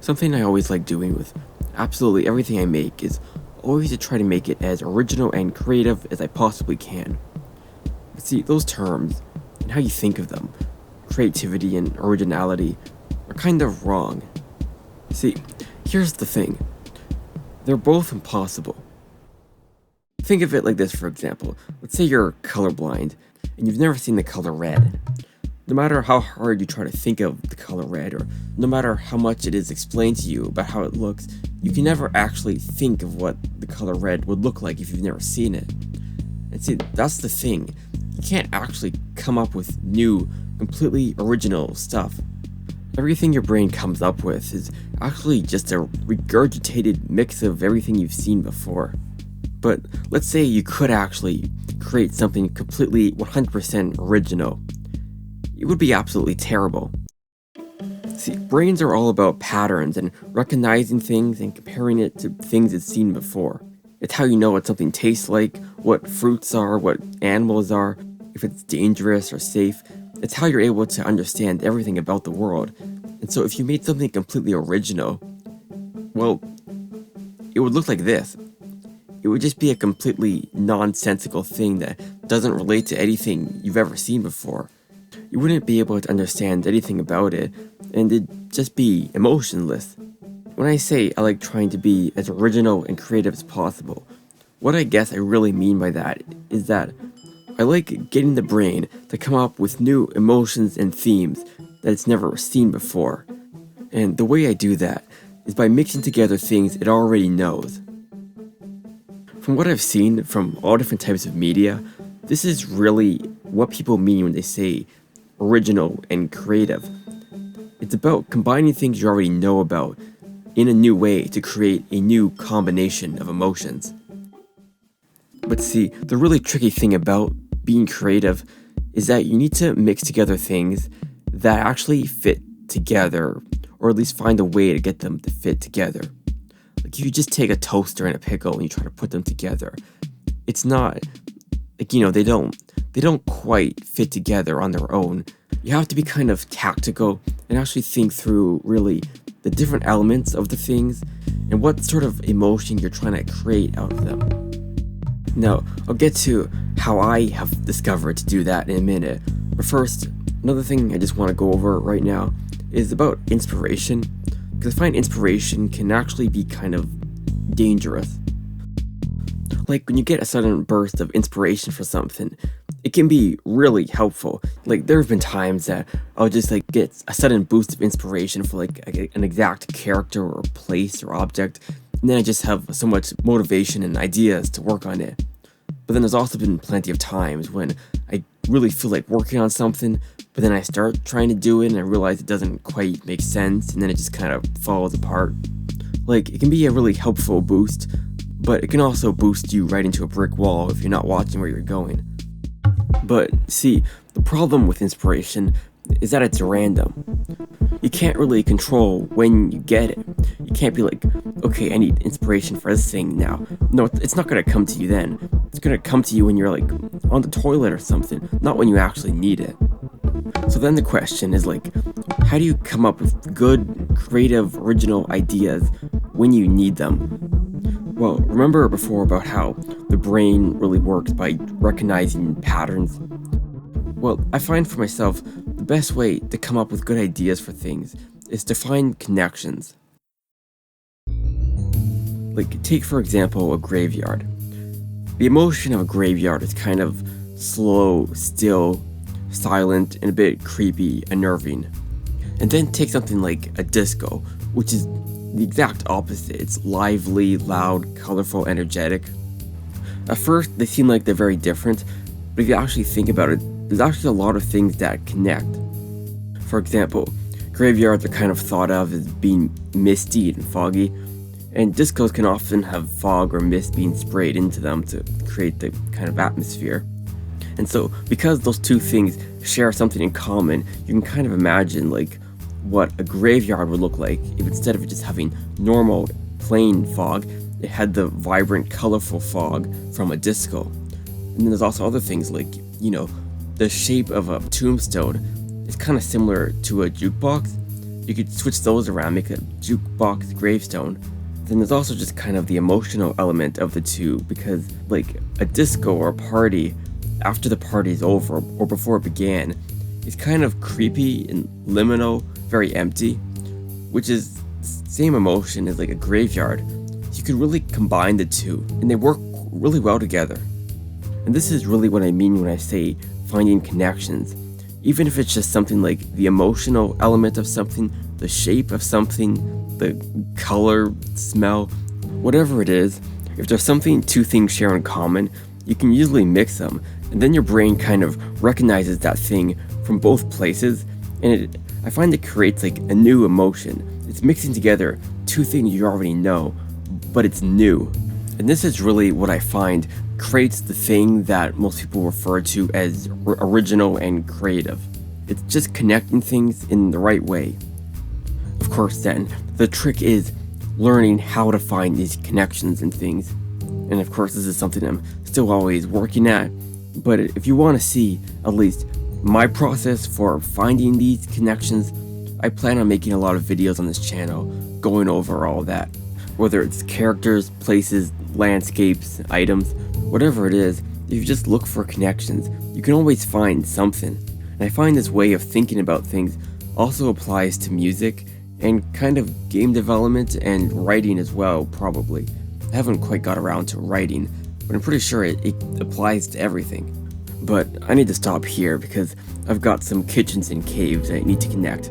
Something I always like doing with absolutely everything I make is always to try to make it as original and creative as I possibly can. But see, those terms, and how you think of them, creativity and originality, are kind of wrong. See, here's the thing. They're both impossible. Think of it like this, for example. Let's say you're colorblind, and you've never seen the color red. No matter how hard you try to think of the color red, or no matter how much it is explained to you about how it looks, you can never actually think of what the color red would look like if you've never seen it. And see, that's the thing. You can't actually come up with new, completely original stuff. Everything your brain comes up with is actually just a regurgitated mix of everything you've seen before. But let's say you could actually create something completely 100% original. It would be absolutely terrible. See, brains are all about patterns and recognizing things and comparing it to things it's seen before. It's how you know what something tastes like, what fruits are, what animals are, if it's dangerous or safe. It's how you're able to understand everything about the world. And so if you made something completely original, well, it would look like this. It would just be a completely nonsensical thing that doesn't relate to anything you've ever seen before. You wouldn't be able to understand anything about it, and it'd just be emotionless. When I say I like trying to be as original and creative as possible, what I guess I really mean by that is that I like getting the brain to come up with new emotions and themes that it's never seen before. And the way I do that is by mixing together things it already knows. From what I've seen from all different types of media, this is really what people mean when they say original and creative. It's about combining things you already know about in a new way to create a new combination of emotions. But see, the really tricky thing about being creative is that you need to mix together things that actually fit together, or at least find a way to get them to fit together. Like if you just take a toaster and a pickle and you try to put them together, it's not like, they don't quite fit together on their own. You have to be kind of tactical and actually think through really the different elements of the things and what sort of emotion you're trying to create out of them. Now, I'll get to how I have discovered to do that in a minute, but first, another thing I just want to go over right now is about inspiration, because I find inspiration can actually be kind of dangerous. Like when you get a sudden burst of inspiration for something, it can be really helpful. Like there have been times that I'll just get a sudden boost of inspiration for an exact character or place or object, and then I just have so much motivation and ideas to work on it. But then there's also been plenty of times when I really feel like working on something, but then I start trying to do it and I realize it doesn't quite make sense, and then it just kind of falls apart. Like it can be a really helpful boost, but it can also boost you right into a brick wall if you're not watching where you're going. But see, the problem with inspiration is that it's random. You can't really control when you get it. You can't be like, okay, I need inspiration for this thing now. No, it's not gonna come to you then. It's gonna come to you when you're on the toilet or something, not when you actually need it. So then the question is how do you come up with good, creative, original ideas when you need them? Well, remember before about how the brain really works by recognizing patterns? Well, I find for myself, the best way to come up with good ideas for things is to find connections. Take for example a graveyard. The emotion of a graveyard is kind of slow, still, silent, and a bit creepy, unnerving. And then take something like a disco, which is the exact opposite. It's lively, loud, colorful, energetic. At first, they seem like they're very different, but if you actually think about it, there's actually a lot of things that connect. For example, graveyards are kind of thought of as being misty and foggy, and discos can often have fog or mist being sprayed into them to create the kind of atmosphere. And so, because those two things share something in common, you can kind of imagine what a graveyard would look like if instead of just having normal, plain fog, it had the vibrant, colorful fog from a disco. And then there's also other things the shape of a tombstone is kind of similar to a jukebox, You could switch those around, make a jukebox gravestone. Then there's also just kind of the emotional element of the two, because like a disco or a party, after the party's over or before it began, is kind of creepy and liminal, very empty, which is the same emotion as like a graveyard. You can really combine the two, and they work really well together. And this is really what I mean when I say finding connections. Even if it's just something like the emotional element of something, the shape of something, the color, smell, whatever it is, if there's something two things share in common, you can usually mix them, and then your brain kind of recognizes that thing from both places, and I find it creates like a new emotion. It's mixing together two things you already know, but it's new. And this is really what I find creates the thing that most people refer to as original and creative. It's just connecting things in the right way. Of course, then, the trick is learning how to find these connections and things. And of course, this is something I'm still always working at. But if you want to see at least my process for finding these connections, I plan on making a lot of videos on this channel going over all that. Whether it's characters, places, landscapes, items, whatever it is, if you just look for connections, you can always find something. And I find this way of thinking about things also applies to music and kind of game development and writing as well, probably. I haven't quite got around to writing, but I'm pretty sure it applies to everything. But I need to stop here because I've got some kitchens and caves I need to connect.